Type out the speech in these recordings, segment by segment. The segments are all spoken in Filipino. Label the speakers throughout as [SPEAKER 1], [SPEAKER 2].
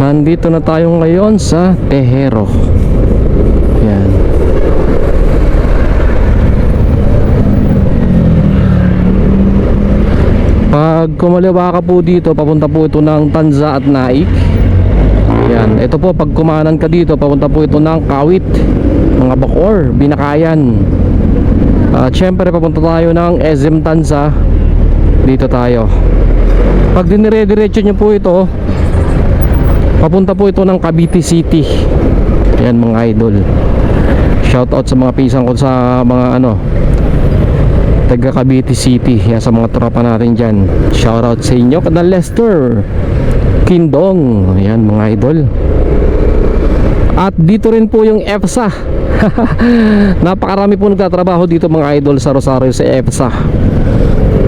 [SPEAKER 1] Nandito na tayo ngayon sa Tejero. Yan. Pag kumaliwa ka po dito, papunta po ito ng Tanza at Naik. Yan. Ito po, pag kumanan ka dito, papunta po ito ng Kawit, mga Bacoor, Binakayan. At syempre papunta tayo ng SM Tanza. Dito tayo. Pag dinire-diretso nyo po ito, papunta po ito ng Cavite City. Yan mga idol. Shout out sa mga pisang ko sa mga taga Cavite City. Yan sa mga tropa natin dyan. Shout out sa inyo kada Lester Kindong. Yan mga idol. At dito rin po yung EPSA. Napakarami po nagtatrabaho dito mga idol sa Rosario sa EPSA.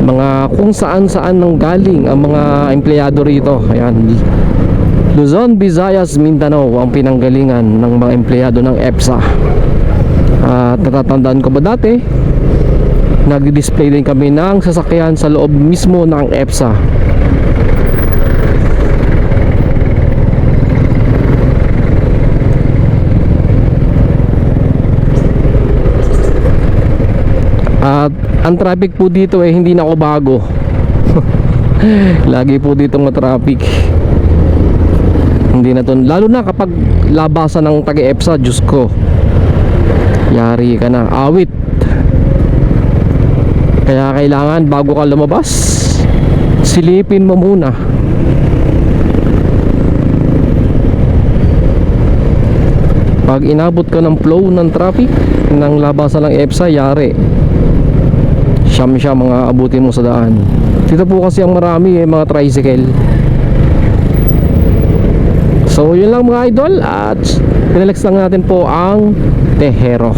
[SPEAKER 1] Mga kung saan nang galing ang mga empleyado rito. Ayan, Luzon, Visayas, Mindanao ang pinanggalingan ng mga empleyado ng EPSA. At natatandaan ko ba dati, nag-display din kami ng sasakyan sa loob mismo ng EPSA. At ang traffic po dito hindi na ako bago. Lagi po dito ma-traffic. Hindi na to, lalo na kapag labasan ng taga-EPSA, Diyos ko, yari ka na, awit. Kaya kailangan bago ka lumabas, silipin mo muna. Pag inabot ka ng flow ng traffic ng labasan ng EPSA, yari. Siyam mga abutin mo sa daan. Dito po kasi ang marami mga tricycle. So yun lang mga idol. At relax lang natin po ang Tejero.